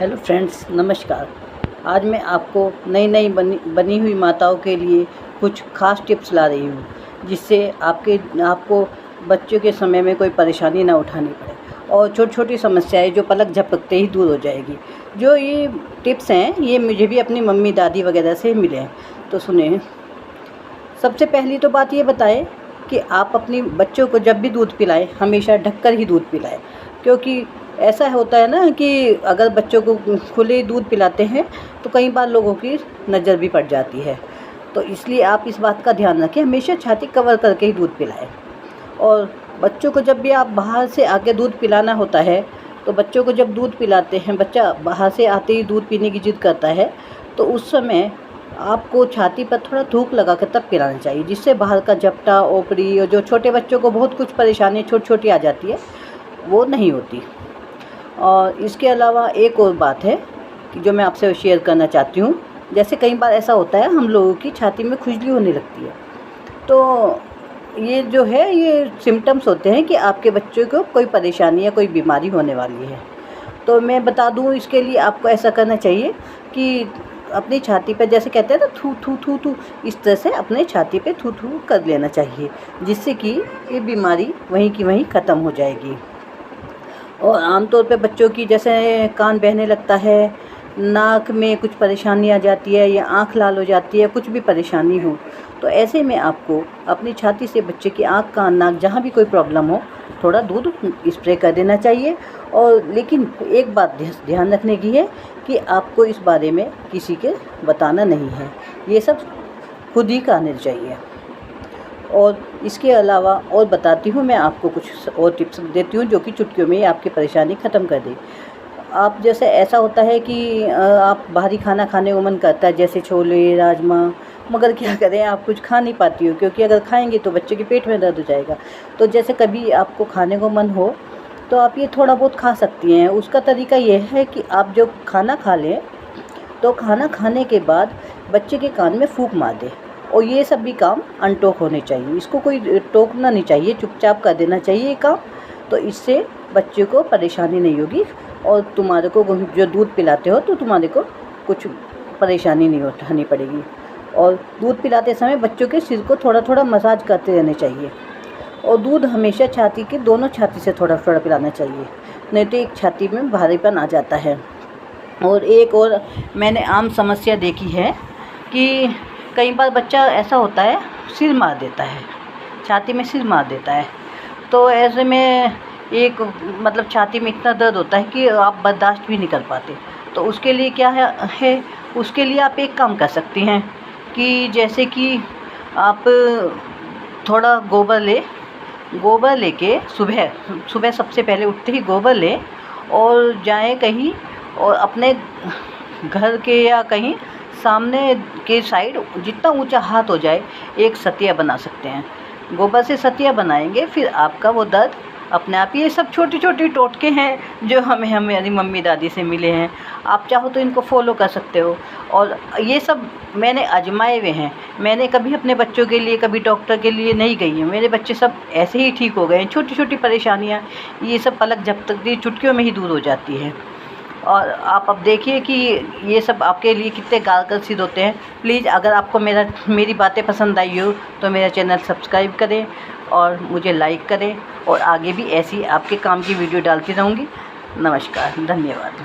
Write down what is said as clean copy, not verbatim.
Hello friends, नमस्कार। आज मैं आपको नई बनी हुई माताओं के लिए कुछ ख़ास टिप्स ला रही हूँ, जिससे आपको बच्चों के समय में कोई परेशानी ना उठानी पड़े और छोटी-छोटी समस्याएं जो पलक झपकते ही दूर हो जाएगी। जो ये टिप्स हैं, ये मुझे भी अपनी मम्मी दादी वगैरह से मिले हैं, तो सुने। सबसे पहली तो बात ये बताएं कि आप अपनी बच्चों को जब भी दूध पिलाएं, हमेशा ढककर ही दूध पिलाएं, क्योंकि ऐसा होता है ना कि अगर बच्चों को खुले दूध पिलाते हैं तो कई बार लोगों की नज़र भी पड़ जाती है। तो इसलिए आप इस बात का ध्यान रखें, हमेशा छाती कवर करके ही दूध पिलाएं। और बच्चों को जब भी आप बाहर से आके दूध पिलाना होता है, तो बच्चों को जब दूध पिलाते हैं, बच्चा बाहर से आते ही दूध पीने की जिद करता है, तो उस समय आपको छाती पर थोड़ा थूक लगा कर तब पिलाना चाहिए, जिससे बाहर का झपटा, ओपड़ी और जो छोटे बच्चों को बहुत कुछ परेशानी छोटी-छोटी आ जाती है, वो नहीं होती। और इसके अलावा एक और बात है कि जो मैं आपसे शेयर करना चाहती हूँ। जैसे कई बार ऐसा होता है, हम लोगों की छाती में खुजली होने लगती है, तो ये जो है, ये सिम्टम्स होते हैं कि आपके बच्चों को कोई परेशानी या कोई बीमारी होने वाली है। तो मैं बता दूँ, इसके लिए आपको ऐसा करना चाहिए कि अपनी छाती पे, जैसे कहते हैं ना, थू थू थू थू, इस तरह से अपने छाती पे थू थू कर लेना चाहिए, जिससे कि ये बीमारी वहीं की वहीं ख़त्म हो जाएगी। और आमतौर पे बच्चों की जैसे कान बहने लगता है, नाक में कुछ परेशानी आ जाती है या आँख लाल हो जाती है, कुछ भी परेशानी हो, तो ऐसे में आपको अपनी छाती से बच्चे की आँख, कान, नाक, जहाँ भी कोई प्रॉब्लम हो, थोड़ा दूध स्प्रे कर देना चाहिए। और लेकिन एक बात ध्यान रखने की है कि आपको इस बारे में किसी के बताना नहीं है, ये सब खुद ही करना चाहिए। और इसके अलावा और बताती हूँ, मैं आपको कुछ और टिप्स देती हूँ जो कि चुटकियों में आपकी परेशानी ख़त्म कर दे। आप जैसे ऐसा होता है कि आप बाहरी खाना खाने को मन करता है, जैसे छोले, राजमा, मगर क्या करें, आप कुछ खा नहीं पाती हो, क्योंकि अगर खाएंगे तो बच्चे के पेट में दर्द हो जाएगा। तो जैसे कभी आपको खाने को मन हो तो आप ये थोड़ा बहुत खा सकती हैं। उसका तरीका ये है कि आप जो खाना खा लें, तो खाना खाने के बाद बच्चे के कान में फूंक मार दें। और ये सब भी काम अनटोक होने चाहिए, इसको कोई टोकना नहीं चाहिए, चुपचाप कर देना चाहिए ये काम। तो इससे बच्चे को परेशानी नहीं होगी और तुम्हारे को जो दूध पिलाते हो तो तुम्हारे को कुछ परेशानी नहीं उठानी पड़ेगी। और दूध पिलाते समय बच्चों के सिर को थोड़ा थोड़ा मसाज करते रहने चाहिए। और दूध हमेशा छाती के दोनों छाती से थोड़ा थोड़ा पिलाना चाहिए, नहीं तो एक छाती में भारीपन आ जाता है। और एक और मैंने आम समस्या देखी है कि कई बार बच्चा ऐसा होता है, सिर मार देता है, छाती में सिर मार देता है। तो ऐसे में मतलब छाती में इतना दर्द होता है कि आप बर्दाश्त भी नहीं कर पाते। तो उसके लिए क्या है, उसके लिए आप एक काम कर सकती हैं कि जैसे कि आप थोड़ा गोबर लेके सुबह सबसे पहले उठते ही गोबर लें और जाएं कहीं, और अपने घर के या कहीं सामने के साइड जितना ऊंचा हाथ हो जाए, एक सतिया बना सकते हैं। गोबर से सतिया बनाएंगे, फिर आपका वो दर्द अपने आप। ये सब छोटी टोटके हैं जो हमें मम्मी दादी से मिले हैं। आप चाहो तो इनको फॉलो कर सकते हो। और ये सब मैंने आजमाए हुए हैं। मैंने कभी अपने बच्चों के लिए कभी डॉक्टर के लिए नहीं गई हैं, मेरे बच्चे सब ऐसे ही ठीक हो गए हैं। छोटी परेशानियाँ ये सब पलक झपकती चुटकियों में ही दूर हो जाती है। और आप अब देखिए कि ये सब आपके लिए कितने कारगर सिद्ध होते हैं। प्लीज़, अगर आपको मेरी बातें पसंद आई हो तो मेरा चैनल सब्सक्राइब करें और मुझे लाइक करें, और आगे भी ऐसी आपके काम की वीडियो डालती रहूँगी। नमस्कार, धन्यवाद।